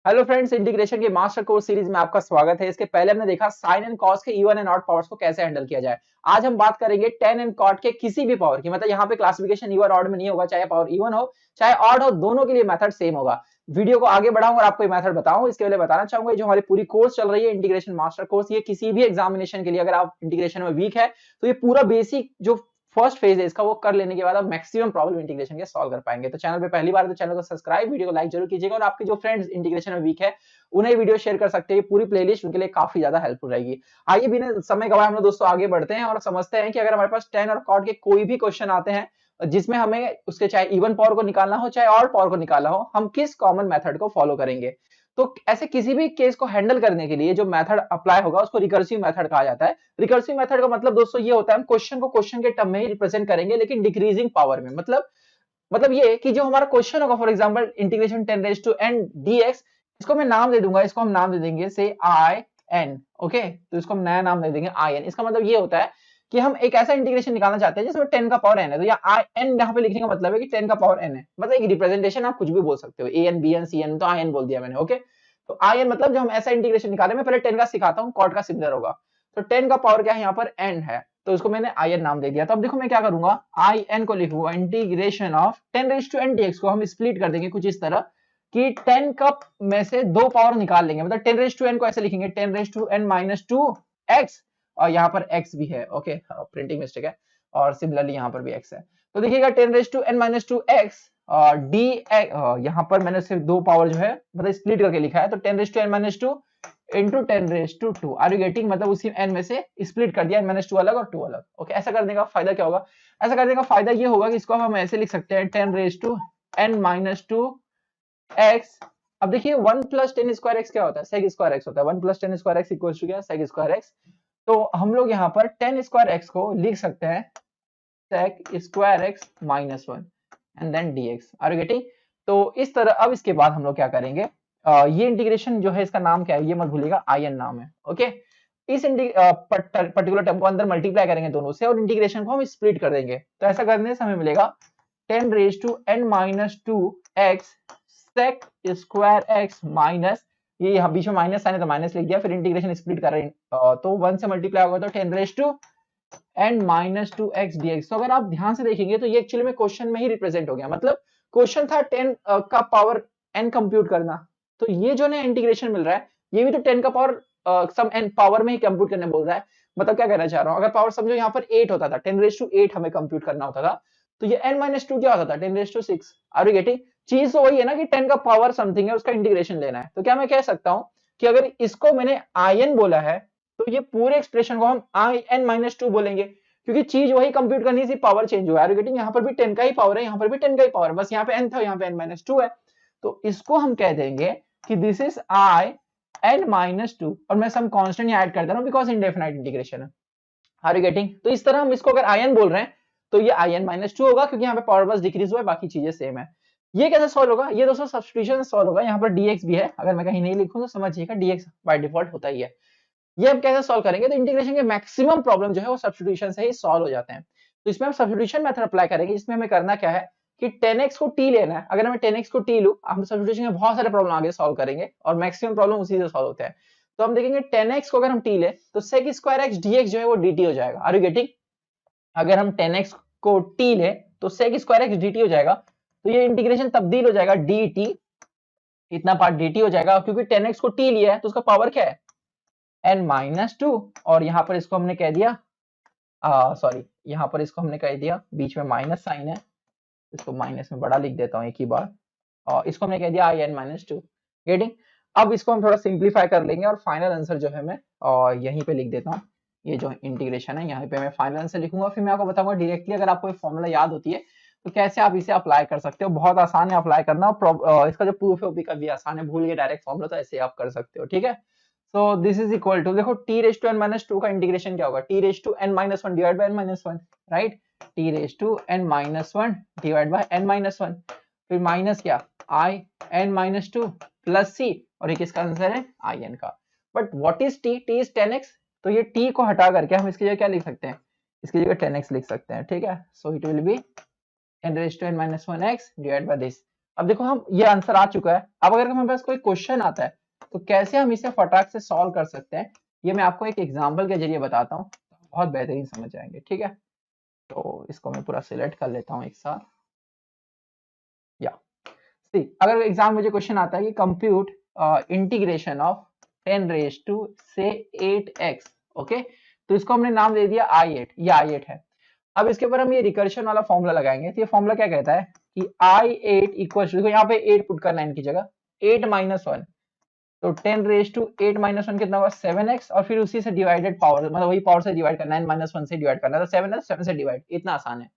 Hello friends, integration के master course series में आपका स्वागत है। इसके पहले हमने देखा साइन एंड कॉस के इवन एंड ऑड पावर्स को कैसे हैंडल किया जाए। आज हम बात करेंगे टेन एंड कॉट के किसी भी पावर की। मतलब यहाँ पे क्लासिफिकेशन इवन ऑड में नहीं होगा, चाहे पावर इवन हो चाहे ऑड हो, दोनों के लिए मेथड सेम होगा। वीडियो को आगे बढ़ाऊं और आपको मेथड बताऊं, इसके पहले बताना चाहूंगा जो हमारी पूरी कोर्स चल रही है इंटीग्रेशन मास्टर कोर्स, ये किसी भी एग्जामिनेशन के लिए, अगर आप इंटीग्रेशन में वीक है तो ये पूरा बेसिक जो फर्स्ट फेज है इसका वो कर लेने के बाद आप मैक्सिमम प्रॉब्लम इंटीग्रेशन के सॉल्व कर पाएंगे। तो चैनल पे पहली बार तो चैनल को सब्सक्राइब, वीडियो को लाइक जरूर कीजिएगा और आपके जो फ्रेंड्स इंटीग्रेशन में वीक है उन्हें वीडियो शेयर कर सकते हैं। पूरी प्लेलिस्ट उनके लिए काफी ज्यादा हेल्पफुल रहेगी। आइए बिना समय गवाए हम लोग दोस्तों आगे बढ़ते हैं और समझते हैं कि अगर हमारे पास टेन और कॉट के कोई भी क्वेश्चन आते हैं जिसमें हमें उसके चाहे इवन पावर को निकालना हो चाहे ऑड पावर को निकालना हो, हम किस कॉमन मेथड को फॉलो करेंगे। तो ऐसे किसी भी केस को हैंडल करने के लिए जो मेथड अप्लाई होगा उसको रिकर्सिव मेथड कहा जाता है। रिकर्सिव मेथड का मतलब दोस्तों ये होता है हम क्वेश्चन को क्वेश्चन के टर्म में ही रिप्रेजेंट करेंगे लेकिन डिक्रीजिंग पावर में। मतलब ये कि जो हमारा क्वेश्चन होगा, for example integration 10 raise to n dx, इसको मैं नाम दे दूंगा, इसको हम नाम दे देंगे से आई एन। ओके, तो इसको हम नया नाम दे देंगे आई एन। इसका मतलब ये होता है कि हम एक ऐसा इंटीग्रेशन निकालना चाहते हैं जिसमें 10 का पावर n है। तो या आई एन यहाँ पे लिखने का मतलब है कि 10 का पावर n है। मतलब एक रिप्रेजेंटेशन आप कुछ भी बोल सकते हो, A N B N C N, तो आई एन बोल दिया मैंने। ओके, तो आई एन मतलब जो हम ऐसा इंटीग्रेशन निकाले, मैं पहले 10 का सिखाता हूँ, कॉट का सिमिलर होगा। तो 10 का पावर क्या है यहाँ पर n है, तो उसको मैंने आई एन नाम दे दिया। तो अब देखो मैं क्या करूंगा, आई एन को लिखूंगा integration of 10 raise to n dx को हम स्प्लिट कर देंगे कुछ इस तरह कि 10 कप में से दो पावर निकाल लेंगे। मतलब 10 रेज़ टू n को ऐसे लिखेंगे 10 raise to n minus 2 x, और यहाँ पर x भी है। ओके, प्रिंटिंग मिस्टेक है, और सिमिलरली यहाँ पर भी x है। तो देखिएगा 10 raise to n minus 2 x d, यहाँ पर मैंने सिर्फ दो पावर जो है मतलब स्प्लिट करके लिखा है, तो 10 raise to n minus 2 into 10 raise to 2। Are you getting? मतलब उसी n में से स्प्लिट कर दिया, n माइनस 2 अलग और 2 अलग। ओके, ऐसा करने का फायदा क्या होगा? ऐसा करने का फायदा ये होगा कि इसको हम ऐसे लिख सकते हैं 10 raise to n minus 2 x। अब देखिए 1 प्लस 10 स्क्वायर एक्स क्या होता है? सेक स्क्वायर एक्स होता है। 1 plus 10 square X equals to क्या? Sec square X. तो हम लोग यहाँ पर 10 स्क्वायर एक्स को लिख सकते हैं sec square x minus 1 and then dx। Are you getting? तो इस तरह अब इसके बाद हम लोग क्या करेंगे, ये इंटीग्रेशन जो है इसका नाम क्या है ये मत भूलिएगा, आई एन नाम है। ओके, इस पर्टिकुलर टर्म को अंदर मल्टीप्लाई करेंगे दोनों से और इंटीग्रेशन को हम स्प्लिट कर देंगे। तो ऐसा करने से हमें मिलेगा 10 raise to n minus 2 x sec square x minus, ये यहाँ बीच में माइनस साइन है तो माइनस लिख दिया, फिर इंटीग्रेशन स्प्लिट कर रहे हैं तो 1 से मल्टीप्लाई होगा तो 10 raise to n minus 2 x dx। तो अगर आप ध्यान से देखेंगे तो ये एक्चुअली में क्वेश्चन में ही रिप्रेजेंट हो गया। मतलब क्वेश्चन था 10 का पावर n कंप्यूट करना, तो ये जो ना इंटीग्रेशन मिल रहा है ये भी तो 10 का पावर सम n पावर में ही कंप्यूट करने बोल रहा है। मतलब क्या कहना चाह रहा हूँ, अगर पावर समझो यहाँ पर 8 होता था, 10 रेज़ टू 8 हमें कंप्यूट करना होता था, तो ये n माइनस 2 क्या होता था? 10 raise to 6। Are you getting? चीज तो वही है ना कि 10 का पावर समथिंग है, उसका इंटीग्रेशन लेना है। तो क्या मैं कह सकता हूँ कि अगर इसको मैंने in बोला है तो ये पूरे एक्सप्रेशन को हम in माइनस 2 बोलेंगे, क्योंकि चीज वही कंप्यूट करनी थी, पावर चेंज हुआ है। गेटिंग? यहाँ पर भी 10 का ही पावर है, यहाँ पर भी 10 का ही पावर है, बस यहाँ पे n था, यहाँ पे n माइनस 2 है। तो इसको हम कह देंगे कि this is I n minus 2, और मैं सम कांस्टेंट यहाँ ऐड कर दे रहा हूँ बिकॉज इंडेफिनाइट इंटीग्रेशन है। Are you getting? तो इस तरह हम इसको अगर आई एन बोल रहे हैं तो ये आई एन माइनस 2 होगा, क्योंकि यहाँ पे पावर बस डिक्रीज हुआ है, बाकी चीजें सेम है। ये कैसे सॉल्व होगा? ये दोस्तों सब्स्टिट्यूशन से सॉल्व होगा। यहाँ पर dx भी है, अगर मैं कहीं नहीं लिखूं तो समझिएगा dx बाय डिफॉल्ट होता ही है। ये हम कैसे सॉल्व करेंगे? तो इंटीग्रेशन के मैक्सिमम प्रॉब्लम जो है वो सब्स्टिट्यूशन से ही सॉल्व हो जाते हैं। तो इसमें हम सब्स्टिट्यूशन मेथड अप्लाई करेंगे, जिसमें हमें करना क्या है कि 10x को t लेना है। अगर मैं 10x को t लूं, हम सब्स्टिट्यूशन के बहुत सारे प्रॉब्लम आगे सॉल्व करेंगे और मैक्सिमम प्रॉब्लम उसी से सॉल्व होते हैं। तो हम देखेंगे 10x को अगर हम t ले तो sec स्क्वायर x dx जो है वो dt हो जाएगा। Are you getting? अगर हम 10x को t ले तो sec स्क्वायर x dt हो जाएगा। तो ये इंटीग्रेशन तब्दील हो जाएगा dt, इतना पार्ट dt हो जाएगा, क्योंकि 10x को t लिया है तो उसका पावर क्या है? n माइनस 2, और यहाँ पर इसको हमने कह दिया सॉरी, यहाँ पर इसको हमने कह दिया, बीच में माइनस साइन है, इसको माइनस में बड़ा लिख देता हूँ एक ही बार, और इसको हमने कह दिया आई एन माइनस 2। गेटिंग? अब इसको हम थोड़ा सिंप्लीफाई कर लेंगे और फाइनल आंसर जो है मैं और यहीं पे लिख देता हूँ। ये जो इंटीग्रेशन है यहाँ पे मैं फाइनल आंसर लिखूंगा, फिर मैं आपको बताऊंगा डायरेक्टली अगर आपको ये फॉर्मूला याद होती है तो कैसे आप इसे अप्लाई कर सकते हो। बहुत आसान है अप्लाई करना, इसका जो प्रूफ है वो भी काफी आसान है, भूल गए डायरेक्ट फॉर्मूला तो ऐसे आप कर सकते हो। ठीक है, so this is equal to, देखो t raise to n minus 2 का इंटीग्रेशन क्या होगा? t raise to n minus 1 divide by n minus 1, right? t raise to n minus 1 divide by n minus 1, फिर माइनस क्या? i n minus 2 plus c, और ये किसका answer है? i n का। But what is t? t is 10x, तो ये t को हटा करके हम इसकी जगह क्या लिख सकते हैं? इसकी जगह 10x लिख सकते हैं। ठीक है, so it will be n raise to n minus 1x divide by this, अब देखो हम ये आंसर आ चुका है। अब अगर हमारे पास कोई क्वेश्चन आता है तो कैसे हम इसे फटाक से सॉल्व कर सकते हैं, ये मैं आपको एक एग्जांपल के जरिए बताता हूँ, बहुत बेहतरीन समझ जाएंगे। ठीक है, तो इसको मैं पूरा सिलेक्ट कर लेता हूँ एक साथ। या सी, अगर एग्जाम मुझे क्वेश्चन आता है कि compute integration of 10 raise to से 8x, ओके, तो इसको हमने नाम दे दिया i8, ये i8 है। अब इसके ऊपर हम ये रिकर्शन वाला फॉर्मूला लगाएंगे। तो ये फॉर्मूला क्या कहता है कि i8 इक्वल टू, देखो यहाँ पे 8 पुट करना है इनकी जगह, 8 माइनस 1, तो 10 रेज टू 8 माइनस 1 कितना होगा 7x, और फिर उसी से डिवाइडेड पावर, मतलब वही पावर से डिवाइड करना है, 9 माइनस 1 से डिवाइड करना है, तो 7 है, 7 से डिवाइड, इतना आसान है।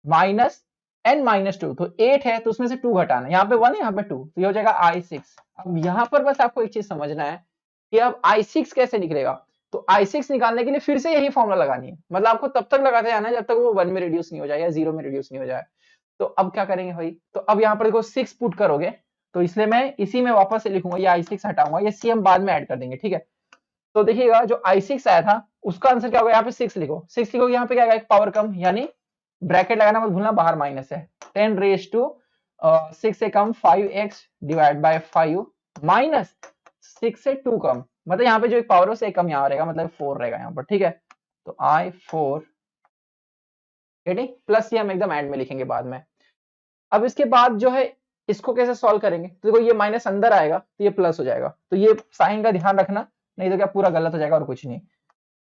माइनस n माइनस 2, तो 8 है तो उसमें से 2 घटाना है, यहाँ पे 1 है यहाँ पे 2, तो ये हो जाएगा i6। अब यहाँ पर बस आपको एक चीज समझना है कि अब i6 कैसे निकलेगा। तो i6 निकालने के लिए फिर से यही फॉर्मूला लगानी है, मतलब आपको तब तक लगाते जाना है जब तक वो 1 में रिड्यूस नहीं हो जाए या 0 में रिड्यूस नहीं हो जाए। तो अब क्या करेंगे भाई, तो अब यहाँ पर देखो 6 पुट करोगे, तो इसलिए मैं इसी में वापस से लिखूंगा, ये i6 हटाऊंगा, ये c हम बाद में ऐड कर देंगे। ठीक है, तो देखिएगा जो i6 आया था उसका आंसर क्या होगा, यहाँ पे 6 लिखो, 6 लिखो, यहाँ पे क्या आएगा, एक पावर कम, यानी ब्रैकेट लगाना मत भूलना, बाहर माइनस है, 10 रेज टू 6 से कम 5x डिवाइड बाय 5 माइनस 6 से 2 कम, मतलब यहाँ पे जो एक पावर है उससे कम यहाँ रहेगा, मतलब 4 रहेगा यहाँ पर। ठीक है, तो i4 प्लस ये हम एकदम एंड में लिखेंगे बाद में। अब इसके बाद जो है इसको कैसे सॉल्व करेंगे, तो देखो ये माइनस अंदर आएगा तो ये प्लस हो जाएगा, तो ये साइन का ध्यान रखना, नहीं तो क्या पूरा गलत हो जाएगा और कुछ नहीं।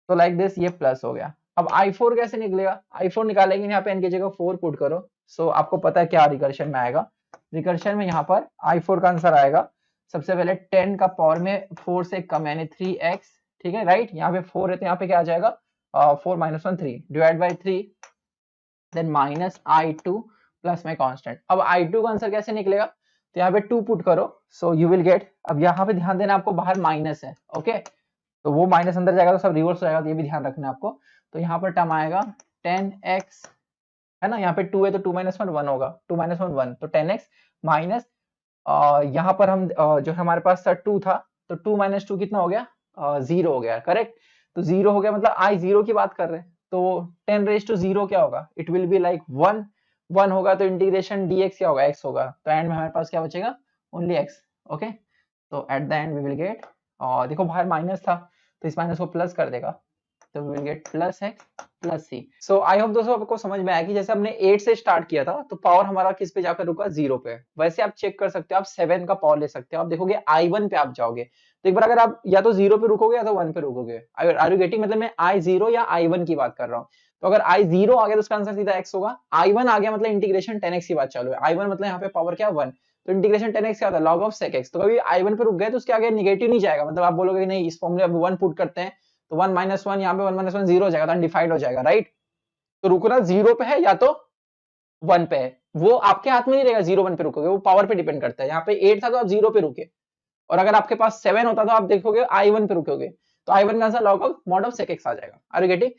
तो लाइक दिस, ये प्लस हो गया। अब i4 कैसे निकलेगा, i4 निकालेंगे, यहाँ पे n की जगह 4 पुट करो। सो आपको पता है क्या रिकर्शन में आएगा, रिकर्शन में यहाँ पर i4 का आंसर आएगा सबसे पहले 10 का पावर में 4 से कम यानी 3x। ठीक है, राइट, यहाँ पे 4 है तो यहाँ पे क्या आ जाएगा 4 minus 1 3 divide by 3, then minus i2 plus में कांस्टेंट। अब i2 का आंसर कैसे निकलेगा, तो यहाँ पे 2 पुट करो, सो यू विल गेट, अब यहाँ पे ध्यान देना आपको बाहर माइनस है, ओके, तो वो माइनस अंदर जाएगा तो सब रिवर्स हो जाएगा, तो ये भी ध्यान रखना है आपको। तो यहाँ पर टर्म आएगा 10x, है ना, यहाँ पे 2 है तो 2 माइनस 1 1 होगा, 2 माइनस 1 1, तो 10x माइनस यहाँ पर हम जो हमारे पास 2 था, तो 2 माइनस 2 कितना हो गया 0 हो गया, करेक्ट। तो 0 हो गया मतलब i0 की बात कर रहे हैं, तो 10 रेज टू 0 क्या होगा, इट विल बी लाइक 1 1 होगा, तो इंटीग्रेशन dx क्या होगा, x होगा, तो एंड में हमारे पास क्या बचेगा ओनली x। ओके, तो at the end we will get, और देखो बाहर माइनस था तो इस माइनस को प्लस कर देगा, तो we will get plus x plus c। So I hope दोस्तों आपको समझ में आया कि जैसे हमने 8 से स्टार्ट किया था तो पावर हमारा किस पे जाकर रुका 0 पे, वैसे आप चेक कर सकते हो, आप 7 का पावर ले सकते हो, आप देखोगे i1 पे आप जाओगे, तो एक बार अगर आप या तो 0 पे रुकोगे या तो 1 पे रुकोगे, आर यू गेटिंग, मतलब मैं i0 या i1 की बात कर रहा हूँ। तो अगर i0 आ गया तो उसका आंसर सीधा x होगा, i1 आ गया मतलब इंटीग्रेशन 10x की बात चालू है, i1 मतलब यहाँ पे पावर क्या 1, तो इंटीग्रेशन 10x क्या होता है log of sec x, तो कभी i1 पे रुक गए तो उसके आगे नेगेटिव नहीं जाएगा, मतलब आप बोलोगे नहीं इस फॉर्मूले में 1 पुट करते हैं तो 1 माइनस 1 यहाँ पे 1 माइनस 1 0 हो जाएगा, तो अनडिफाइंड हो जाएगा, राइट। तो रुकना 0 पे है या तो 1 पे है, वो आपके हाथ में नहीं रहेगा, 0 1 पे रुकोगे, वो पावर पे डिपेंड करता है। यहाँ पे 8 था तो आप 0 पे रुके, और अगर आपके पास 7 होता तो आप देखोगे i1 पे रुकोगे, तो i1 का answer log of mod of sec x आ जाएगा। Are you getting,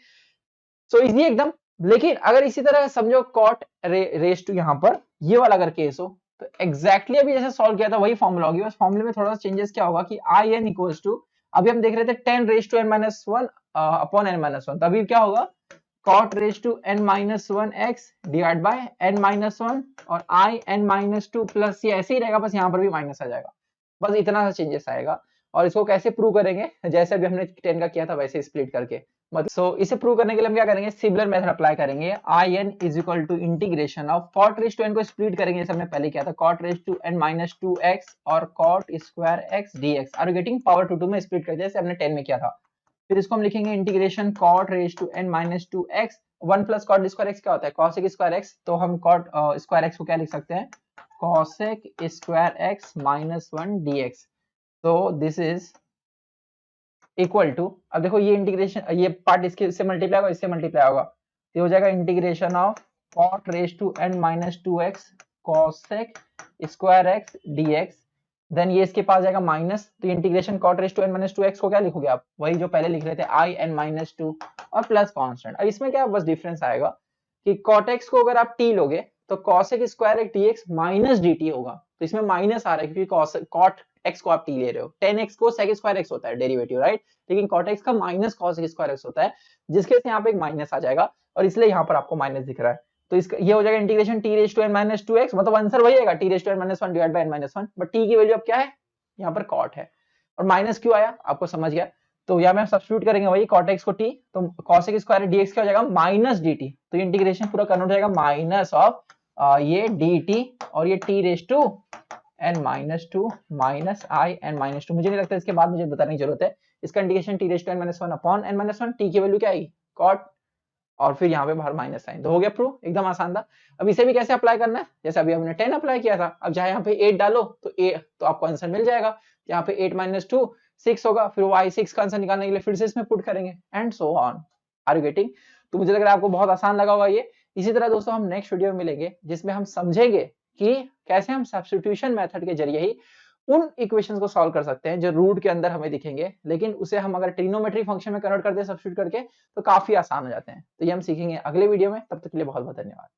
so easy एकदम। लेकिन अगर इसी तरह समझो cot रेस टू यहाँ पर ये वाला अगर केस हो, तो एग्जैक्टली अभी जैसे सॉल्व किया था वही फॉर्मूला होगी, बस फॉर्मूले में थोड़ा सा चेंजेस क्या होगा कि आई एन इक्वल्स टू, अभी हम देख रहे थे 10 raise to n minus 1 upon n minus 1, तो अभी क्या होगा cot raise to n minus 1 x divide by n minus 1 और i n माइनस 2 प्लस, ये ऐसे ही रहेगा, बस यहाँ पर भी माइनस आ जाएगा, बस इतना सा चेंजेस आएगा। और इसको कैसे प्रूव करेंगे, जैसे अभी हमने 10 का किया था वैसे स्प्लिट करके, मतलब सो इसे प्रूव करने के लिए हम क्या करेंगे, सिमिलर मेथड अप्लाई करेंगे, I n is equal to integration of cot raise to n को स्प्लिट करेंगे, जैसे हमने पहले किया था cot raise to n minus 2x और cot square x dx, are you getting, power two में स्प्लिट कर दिया जैसे हमने 10 में किया था। फिर इसको हम लिखेंगे integration cot raise to n minus 2x, 1 plus cot square x क्या होता है कॉसेक स्क्वायर x, तो हम कॉट स्क्वायर x को क्या लिख सकते हैं cosec square x minus 1 dx, तो दिस इज इक्वल टू, अब देखो ये इंटीग्रेशन, ये पार्ट इसके इससे मल्टीप्लाई होगा, इससे मल्टीप्लाई होगा, तो हो जाएगा integration of cot raise to n minus 2x cosec square x dx, then ये इसके पास जाएगा माइनस, तो integration cot raise to n minus 2x को क्या लिखोगे आप, वही जो पहले लिख रहे थे i n माइनस 2 और प्लस कांस्टेंट। अब इसमें क्या बस डिफरेंस आएगा कि कॉट x को अगर आप t लोगे तो cosec square x dx minus dt होगा, तो इसमें माइनस आ रहा है क्योंकि कॉट x को आप t ले रहे हो, 10x को sec स्क्वायर x होता है डेरिवेटिव, राइट, लेकिन cot x का माइनस cos स्क्वायर x होता है, जिसके यहाँ पे एक माइनस आ जाएगा और इसलिए यहाँ पर आपको माइनस दिख रहा है। तो इसका ये हो जाएगा integration t raise to n minus 2x, मतलब आंसर वही आएगा t raise to n minus 1 divide by n minus 1, but t की वैल्यू अब क्या है, यहाँ पर cot है, और माइनस क्यों आया आपको समझ गया। तो यहाँ में सब्स्टिट्यूट करेंगे वही cot x को t, तो cos x स्क्वायर dx क्या हो जाएगा माइनस dt, तो ये इंटीग्रेशन पूरा कन्वर्ट हो जाएगा माइनस ऑफ ये dt और ये t raise to n minus 2 minus i n minus 2, मुझे नहीं लगता इसके बाद मुझे बताने की जरूरत है। इसका integration t raise to n minus 1 upon n minus 1, t की वैल्यू क्या आएगी cot, और फिर यहाँ पे बाहर माइनस साइन, तो हो गया प्रूफ, एकदम आसान था। अब इसे भी कैसे अप्लाई करना है, जैसे अभी हमने 10 अप्लाई किया था, अब चाहे यहाँ पे 8 डालो तो तो आपको आंसर मिल जाएगा। यहाँ पे 8 माइनस 2 6 होगा, फिर वो i6 का आंसर निकालने के लिए फिर से इसमें पुट करेंगे and so on. Are you getting? तो मुझे लग रहा है आपको बहुत आसान लगा होगा ये। इसी तरह दोस्तों हम नेक्स्ट वीडियो में मिलेंगे जिसमें हम समझेंगे कि कैसे हम सब्स्टिट्यूशन मेथड के जरिए ही उन इक्वेशंस को सॉल्व कर सकते हैं जो रूट के अंदर हमें दिखेंगे, लेकिन उसे हम अगर ट्रिग्नोमेट्री फंक्शन में कन्वर्ट करते हैं सब्स्टिट्यूट करके तो काफी आसान हो जाते हैं। तो ये हम सीखेंगे अगले वीडियो में, तब तक के लिए बहुत बहुत धन्यवाद।